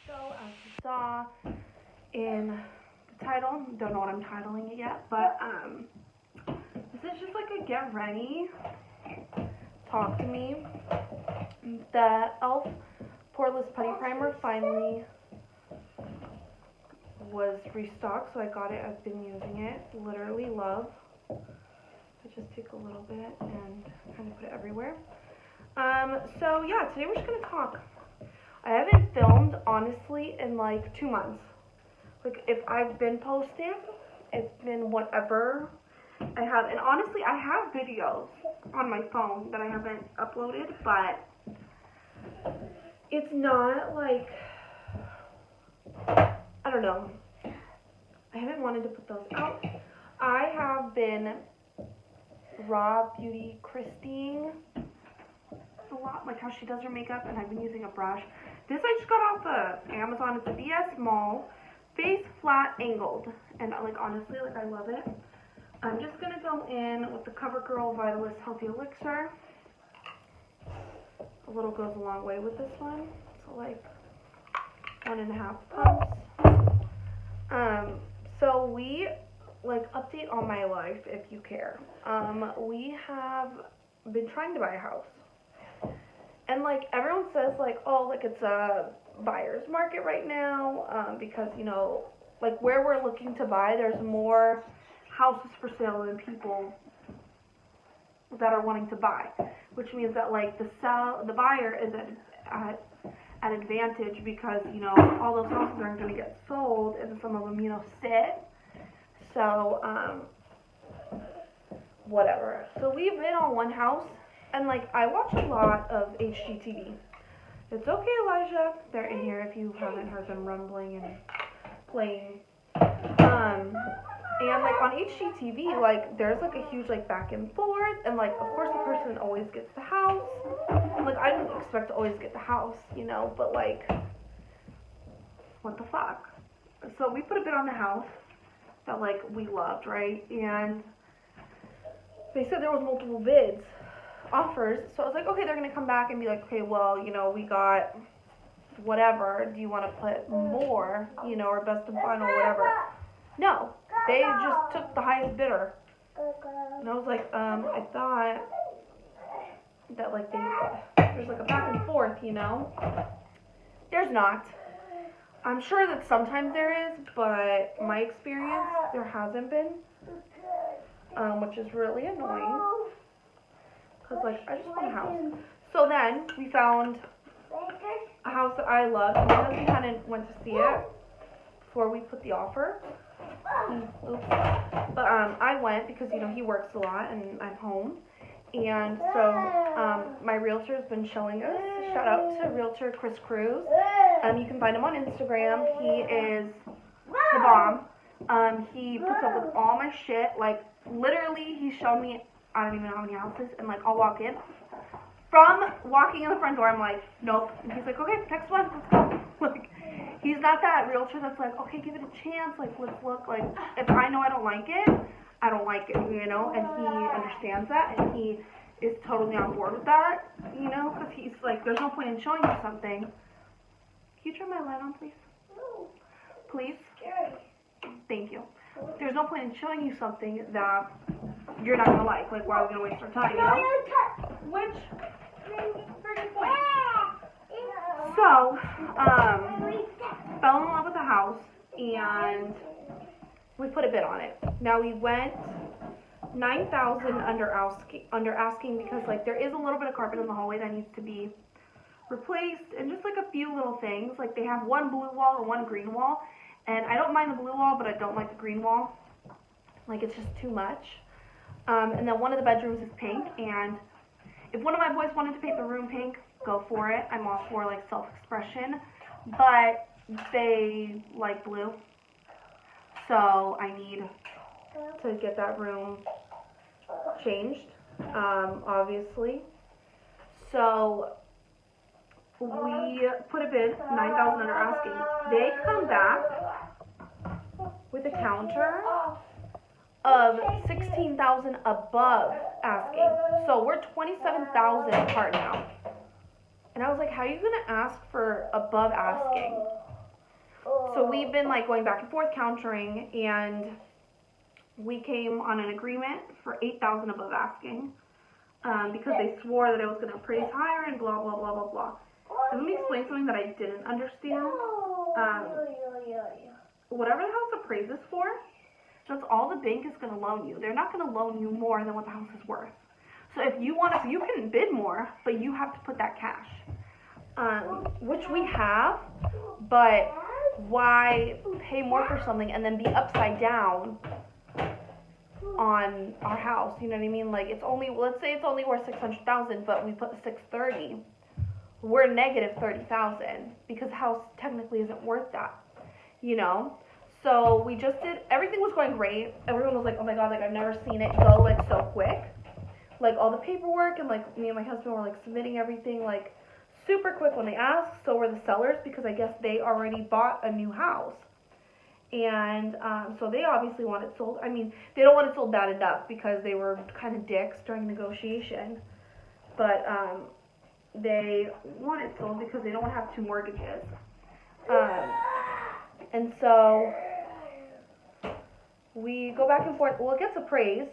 So as you saw in the title, don't know what I'm titling it yet, but this is just like a get ready, talk to me. The e.l.f. Poreless Putty Primer finally was restocked, so I got it. I've been using it, literally love. I just take a little bit and kind of put it everywhere. So yeah, today we're just gonna talk. I haven't filmed, honestly, in like 2 months. Like, if I've been posting, it's been whatever I have. And honestly, I have videos on my phone that I haven't uploaded, but it's not like, I don't know. I haven't wanted to put those out. I have been raw beauty Christine a lot, like how she does her makeup, and I've been using a brush. This I just got off the Amazon. It's a VS Mall face flat angled, and like honestly, like I love it. I'm just gonna go in with the CoverGirl Vitalist Healthy Elixir. A little goes a long way with this one, so like 1.5 pumps. So we like update on my life if you care. We have been trying to buy a house. And like everyone says like, oh, like it's a buyer's market right now, because you know, like where we're looking to buy, there's more houses for sale than people that are wanting to buy, which means that like the buyer is at an advantage because, you know, all those houses aren't going to get sold, and some of them, you know, sit. So whatever. So we've been on one house. And, like, I watch a lot of HGTV. It's okay, Elijah. They're in here if you haven't heard them rumbling and playing. And, like, on HGTV, like, there's, like, a huge, like, back and forth. And, like, of course, the person always gets the house. Like, I didn't expect to always get the house, you know. But, like, what the fuck? So we put a bid on the house that, like, we loved, right? And they said there was multiple bids. Offers, so I was like, okay, they're gonna come back and be like, okay, well, you know, we got whatever, do you want to put more, you know, or best and final, whatever. No, they just took the highest bidder. And I was like, I thought that like there's like a back and forth, you know. There's not. I'm sure that sometimes there is, but my experience, there hasn't been, which is really annoying. Because, like, I just want a house. So then, we found a house that I loved. My husband kind of went to see it before we put the offer. Oops. But, I went because, you know, he works a lot and I'm home. And so, my realtor has been showing us. Shout out to realtor Chris Cruz. You can find him on Instagram. He is the bomb. He puts up with all my shit. Like, literally, he showed me, I don't even know how many houses, and like I'll walk in. From walking in the front door, I'm like, nope. And he's like, okay, next one, let's go. Like, he's not that realtor that's like, okay, give it a chance, like let's look. Like, if I know I don't like it, I don't like it, you know. And he understands that, and he is totally on board with that, you know, because he's like, there's no point in showing you something. Can you turn my light on, please? Please. Thank you. There's no point in showing you something that you're not gonna like. Like, why are we gonna waste our time, you know? Which, very good point. So, fell in love with the house, and we put a bid on it. Now we went $9,000 under asking because like there is a little bit of carpet in the hallway that needs to be replaced, and just like a few little things. Like they have one blue wall and one green wall. And I don't mind the blue wall, but I don't like the green wall. Like, it's just too much. And then one of the bedrooms is pink. And if one of my boys wanted to paint the room pink, go for it. I'm all for, like, self-expression. But they like blue. So I need to get that room changed, obviously. So we put a bid, $9,000 under asking. They come back with a counter of $16,000 above asking. So we're $27,000 apart now. And I was like, how are you gonna ask for above asking? we've been like going back and forth countering, and we came on an agreement for $8,000 above asking, because they swore that it was going to appraise higher and blah, blah, blah, blah, blah. And let me explain something that I didn't understand. Whatever the house appraises for, that's all the bank is going to loan you. They're not going to loan you more than what the house is worth. So if you want to, you can bid more, but you have to put that cash, which we have, but why pay more for something and then be upside down on our house? You know what I mean? Like, it's only, let's say it's only worth $600,000, but we put $630,000. We're negative $30,000 because the house technically isn't worth that, you know? So we just did, everything was going great. Everyone was like, oh my God, like I've never seen it go like so quick. Like all the paperwork, and like me and my husband were like submitting everything like super quick when they asked. So were the sellers, because I guess they already bought a new house. And so they obviously want it sold. I mean, they don't want it sold bad enough because they were kind of dicks during negotiation. But they want it sold because they don't want to have two mortgages. And so we go back and forth. Well, it gets appraised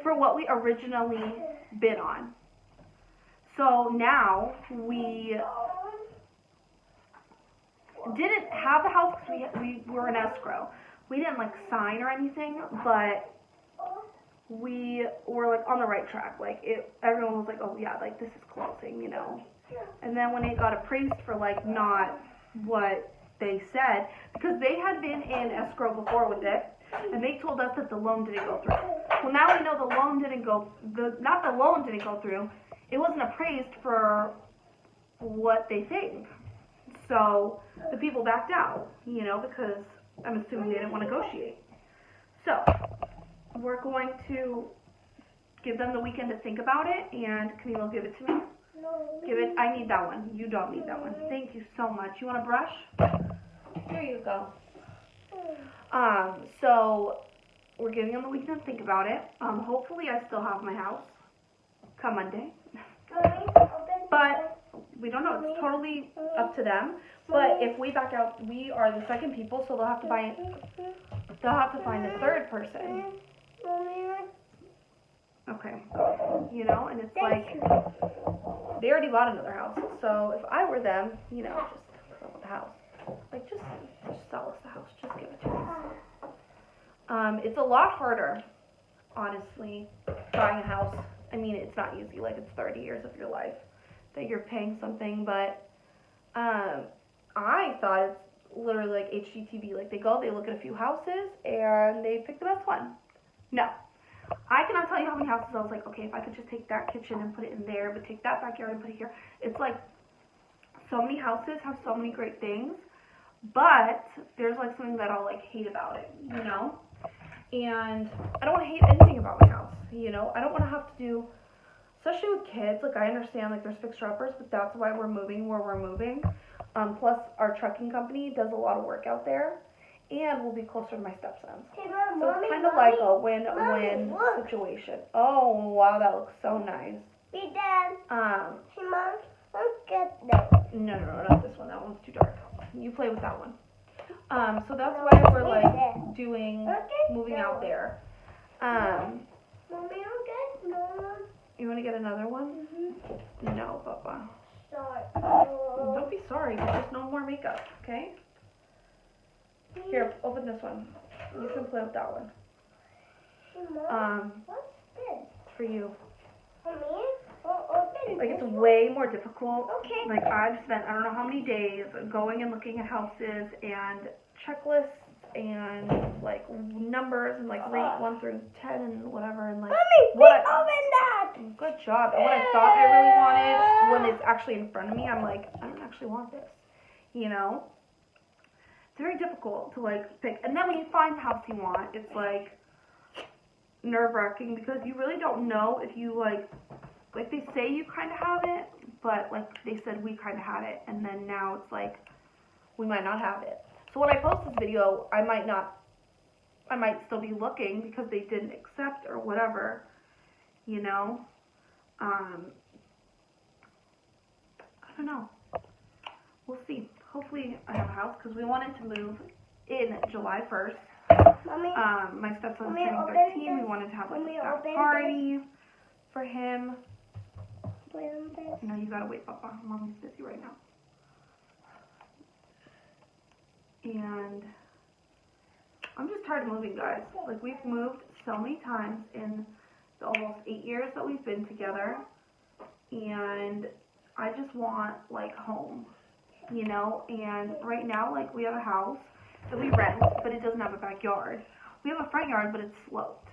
for what we originally bid on. So now we didn't have the house because we were in escrow. We didn't like sign or anything, but we were like on the right track. Like everyone was like, oh yeah, like this is closing, you know. And then when it got appraised for like not what they said, because they had been in escrow before with it, and they told us that the loan didn't go through. Well, now we know the loan didn't go, not the loan didn't go through, it wasn't appraised for what they think. So the people backed out, you know, because I'm assuming they didn't want to negotiate. So we're going to give them the weekend to think about it, and Camille will give it to me. Give it, I need that one. You don't need that one. Thank you so much. You want a brush? Here you go. So we're giving them the weekend to think about it. Hopefully I still have my house come Monday. But we don't know. It's totally up to them. But if we back out, we are the second people, so they'll have to buy. They'll have to find a third person. Okay. You know, and it's like they already bought another house. So if I were them, you know, just sell the house. Like just sell us the house. Just give it to us. It's a lot harder, honestly, buying a house. I mean, it's not easy. Like, it's 30 years of your life that you're paying something. But I thought it's literally like HGTV. Like, they go, they look at a few houses, and they pick the best one. No. I cannot tell you how many houses I was like, okay, if I could just take that kitchen and put it in there, but take that backyard and put it here. It's like so many houses have so many great things, but there's like something that I'll like hate about it, you know? And I don't want to hate anything about my house, you know? I don't want to have to do, especially with kids, like I understand like there's fixer-uppers, but that's why we're moving where we're moving. Plus our trucking company does a lot of work out there, and we'll be closer to my stepsons. So it's kind of like a win-win situation. Oh, wow, that looks so nice. Hey, Dad. Hey, Mom, look at that. No, not this one. That one's too dark. You play with that one. So that's why we're like doing, moving out there. Mommy, okay? No. You want to get another one? Mm-hmm. No, Papa. Sorry. Don't be sorry. There's just no more makeup, okay? Here, open this one. You can play with that one. Hey, Mom, what's this? It's for you. For me? Open Like, it's this way more difficult. Okay. Like, I've spent I don't know how many days going and looking at houses and checklists and like numbers and like rate 1 through 10 and whatever, and like Mommy, open that! Good job. And what I thought I really wanted, when it's actually in front of me, I'm like, I don't actually want this, you know? It's very difficult to like pick. And then when you find the house you want, it's like nerve-wracking because you really don't know if you like they say you kind of have it, but like they said we kind of had it, and then now it's like we might not have it. So when I post this video, I might still be looking because they didn't accept or whatever, you know. I don't know. We'll see. Hopefully hopefully I have a house because we wanted to move in July 1st. Mommy, My stepson's Mommy, turning open 13. We this. wanted to have like Mommy, a open party for him. open this. No, you gotta wait, Papa. Mommy's busy right now. And I'm just tired of moving, guys. Like, we've moved so many times in the almost 8 years that we've been together. And I just want, like, home, you know? And right now, like, we have a house that we rent, but it doesn't have a backyard. We have a front yard, but it's sloped.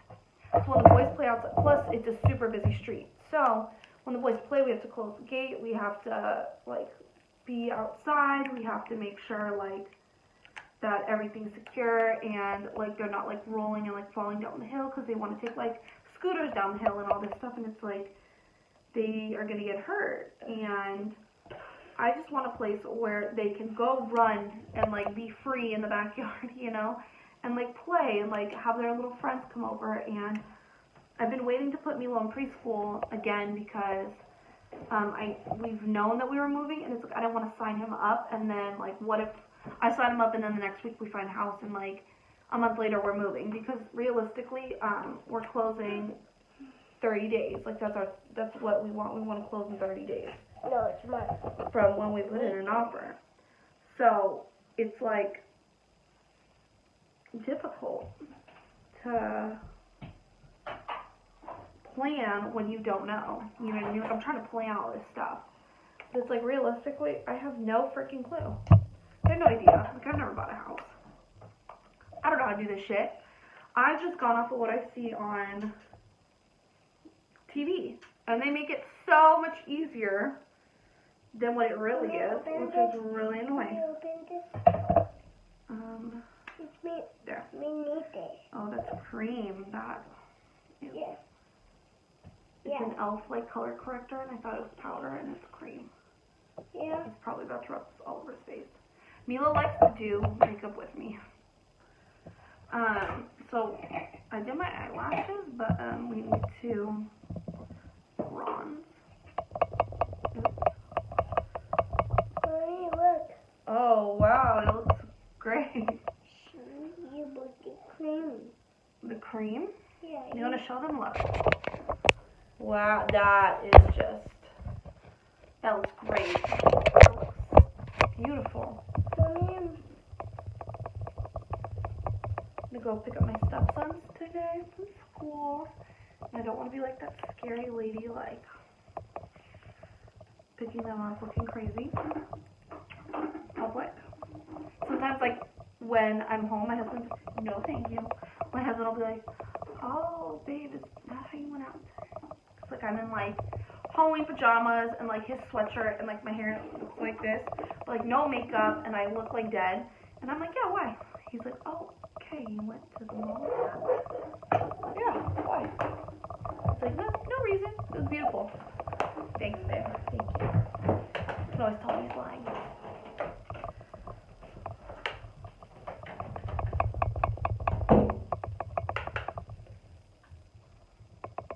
So when the boys play outside, plus it's a super busy street. So when the boys play, we have to close the gate. We have to, like, be outside. We have to make sure, like, that everything's secure and, like, they're not, like, rolling and, like, falling down the hill because they want to take, like, scooters down the hill and all this stuff. And it's, like, they are going to get hurt. And I just want a place where they can go run and, like, be free in the backyard, you know, and, like, play and, like, have their little friends come over. And I've been waiting to put Milo in preschool again because we've known that we were moving, and it's like I don't want to sign him up, and then, like, what if I sign him up and then the next week we find a house and, like, a month later we're moving? Because realistically, we're closing 30 days. Like, that's what we want. We want to close in 30 days. No, it's mine. From when we put in an offer. So it's, like, difficult to plan when you don't know. You know what I mean? Like, I'm trying to plan all this stuff. But it's like, realistically, I have no freaking clue. I have no idea. Like, I've never bought a house. I don't know how to do this shit. I've just gone off of what I see on TV. And they make it so much easier than what it really is, which is really annoying. There. Oh, that's cream. That is. Yeah. It's an elf like color corrector, and I thought it was powder, and it's cream. Yeah. He's probably about to rub this all over his face. Milo likes to do makeup with me. So I did my eyelashes, but we need to bronze. Mommy, look. Oh wow, it looks great. You put the cream. The cream? Yeah. You want to show them? Look. Wow, that is just, that looks great. That looks beautiful. Mommy. I'm going to go pick up my stepsons today from school. And I don't want to be like that scary lady, like, picking them up looking crazy. Public. Sometimes, like, when I'm home, my husband's, no thank you. My husband will be like, oh, babe, is that how you went out? It's like I'm in, like, Halloween pajamas and, like, his sweatshirt and, like, my hair looks like this. But, like, no makeup and I look like dead. And I'm like, yeah, why? He's like, oh, okay, you went to the mall? Yeah, why? It's like, no reason. It was beautiful. Thanks, babe. Thank you. You can always tell me he's lying.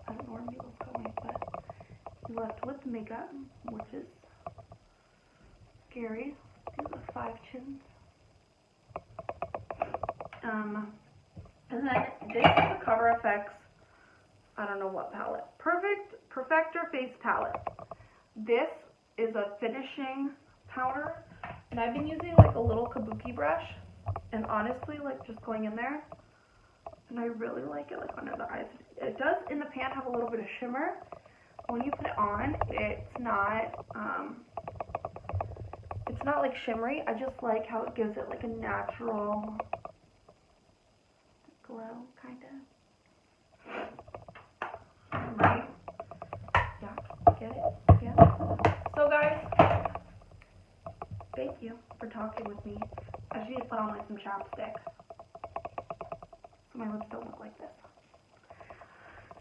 I don't know where Milo's going, but he left with makeup, which is scary. These are the 5 chins. And then this is the Cover FX, I don't know what palette. Perfector Face Palette. This is a finishing powder, and I've been using like a little kabuki brush, and honestly, like just going in there, and I really like it, like under the eyes. It does in the pan have a little bit of shimmer. When you put it on, it's not like shimmery. I just like how it gives it like a natural glow, kind of. Right? Yeah, get it? Yeah. So guys, thank you for talking with me. I just need to put on like some chapstick so my lips don't look like this.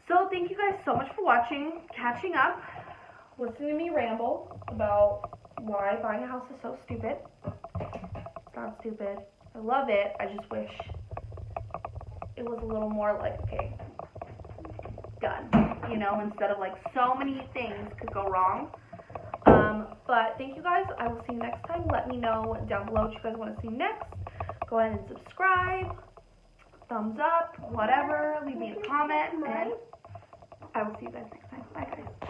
So thank you guys so much for watching, catching up, listening to me ramble about why buying a house is so stupid. It's not stupid. I love it. I just wish it was a little more like, okay, done, you know, instead of like so many things could go wrong. But thank you guys. I will see you next time. Let me know down below what you guys want to see next. Go ahead and subscribe, thumbs up, whatever. Leave me a comment, and I will see you guys next time. Bye, guys.